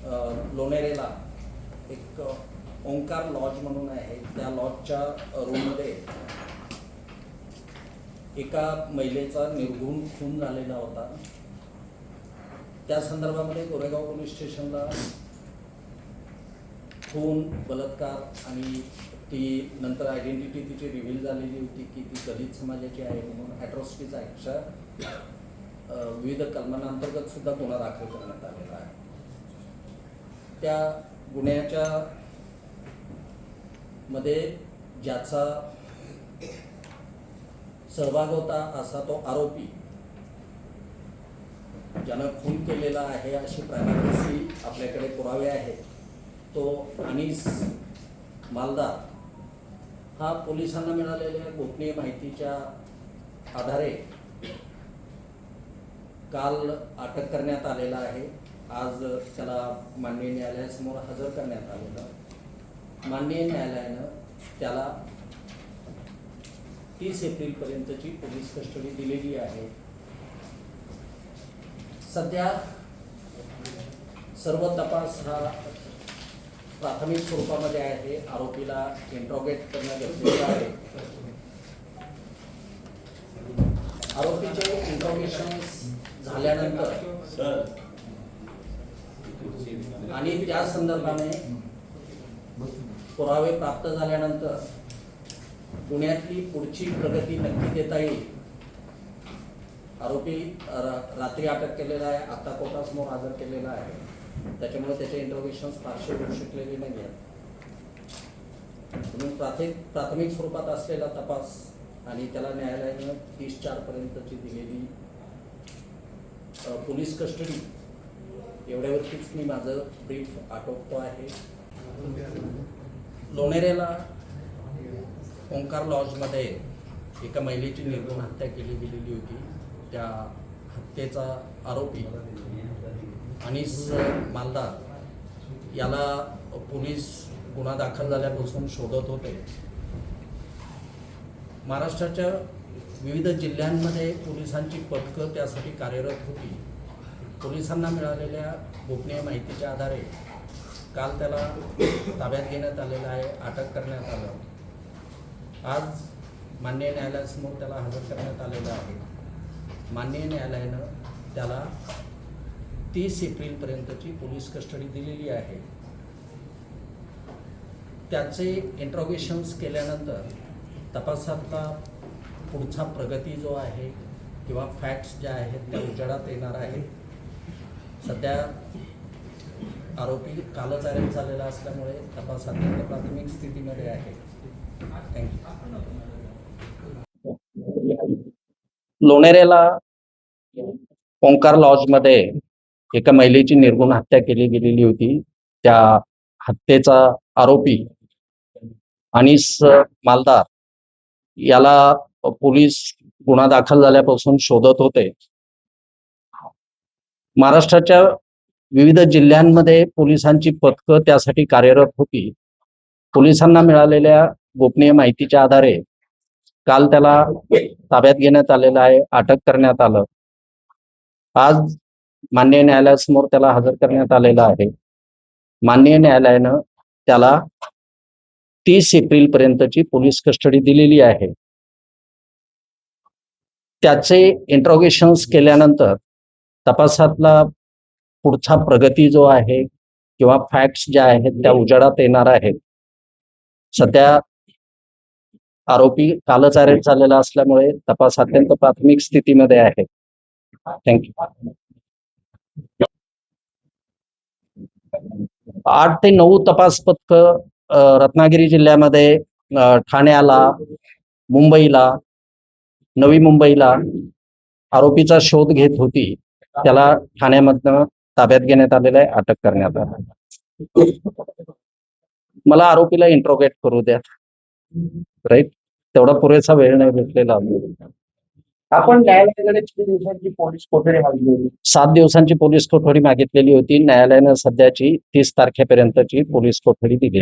लोणेरेला एक ओंकार लॉज म्हणून आहे. त्या लॉजच्या रूममध्ये एका महिलेचा निर्घृण खून झालेला होता. त्या संदर्भामध्ये गोरेगाव पोलीस स्टेशनला खून, बलात्कार आणि ती नंतर आयडेंटिटी तिची रिव्हील झालेली होती की ती दलित समाजाची आहे म्हणून ॲट्रॉसिटीज ॲक्टच्या विविध कलमांअंतर्गत सुद्धा गुन्हा दाखल करण्यात आलेला आहे. त्या गुन्ह्याच्या मध्ये ज्याचा सहभाग होता असा तो आरोपी ज्यानं खून केलेला आहे अशी प्रायमरी आपल्याकडे पुरावे आहेत. तो अनीस मालदार हा पोलिसांना मिळालेल्या गोपनीय माहितीच्या आधारे काल अटक करण्यात आलेला आहे. आज त्याला माननीय न्यायालयासमोर हजर करण्यात आलेलं. माननीय न्यायालयानं त्याला 30 एप्रिलपर्यंतची पोलीस कस्टडी दिलेली आहे. सध्या सर्व तपास हा प्राथमिक स्वरूपामध्ये आहे. आरोपीला इंट्रोगेट करणं गरजेचं आहे. आरोपीचे इंट्रोगेशन्स झाल्यानंतर आणि त्या संदर्भाने पुरावे प्राप्त झाल्यानंतर गुन्ह्यातली पुढची प्रगती नक्की देता येईल. आरोपी रात्री अटक केलेला आहे, आता कोर्टासमोर हजर केलेला आहे. त्याच्यामुळे त्याचे इंट्रोगेशन्स फारसे होऊ शकलेले नाही आहेत. म्हणून प्राथमिक स्वरूपात असलेला तपास आणि त्याला न्यायालयानं 30/4 दिलेली पोलीस कस्टडी एवढ्यावरतीच मी माझं ब्रीफ आटोपतो आहे. लोणेरेला ओंकार लॉजमध्ये एका महिलेची निर्घृण हत्या केली गेलेली होती. त्या हत्येचा आरोपी अनीस मालदार याला पोलीस गुन्हा दाखल झाल्यापासून शोधत होते. महाराष्ट्राच्या विविध जिल्ह्यांमध्ये पोलिसांची पथकं त्यासाठी कार्यरत होती. पोलिसांना मिळालेल्या गोपनीय माहितीच्या आधारे काल त्याला ताब्यात घेण्यात आलेलं आहे, अटक करण्यात आलं. आज माननीय न्यायालयासमोर त्याला हजर करण्यात आलेलं आहे. माननीय न्यायालयानं त्याला 30 एप्रिलपर्यंतची पोलीस कस्टडी दिलेली आहे. त्याचे इंट्रोगेशन्स केल्यानंतर तपासातला पुढचा प्रगती जो आहे किंवा फॅक्ट्स ज्या आहेत त्या उजेडात येणार आहेत. सध्या आरोपी कालच अरेस्ट झालेला असल्यामुळे तपास अत्यंत प्राथमिक स्थितीमध्ये आहे. थँक्यू. लोणेरेला ओंकार लॉजमध्ये एका महिलेची निर्घृण हत्या केली गेलेली होती. त्या हत्येचा आरोपी अनीस मालदार याला पोलीस गुन्हा दाखल झाल्यापासून शोधत होते. महाराष्ट्राच्या विविध जिल्ह्यांमध्ये पोलिसांची पथकं त्यासाठी कार्यरत होती. पोलिसांना मिळालेल्या गोपनीय माहितीच्या आधारे काल त्याला ताब्यात घेण्यात आलेलं आहे, अटक करण्यात आलं. आज माननीय न्यायालयासमोर त्याला हजर करण्यात आलेलं आहे. माननीय न्यायालयानं त्याला 30 एप्रिलपर्यंतची पोलीस कस्टडी दिलेली आहे. त्याचे इंट्रोगेशन्स केल्यानंतर तपासातला पुढचा प्रगती जो आहे किंवा फॅक्ट्स ज्या आहेत त्या उजेडात येणार आहेत. सध्या आरोपी कालच अरेस्ट झालेला असल्यामुळे तपास अत्यंत प्राथमिक स्थितीमध्ये आहे. थँक्यू. 8 ते 9 तपास पथकं रत्नागिरी जिल्ह्यामध्ये ठाण्याला, मुंबईला, नवी मुंबईला आरोपीचा शोध घेत होती. त्याला ठाण्यामधनं ताब्यात घेण्यात आलेलं आहे, अटक करण्यात आलं. मला आरोपीला इंट्रोगेट करू द्या. राईट, तेवढा पुरेसा वेळ नाही भेटलेला. आपण न्यायालयाकडे किती दिवसांची पोलीस कोठडी मागली होती? 7 दिवसांची पोलीस कोठडी मागितलेली होती. न्यायालयानं सध्याची 30 तारखेपर्यंतची पोलीस कोठडी दिली.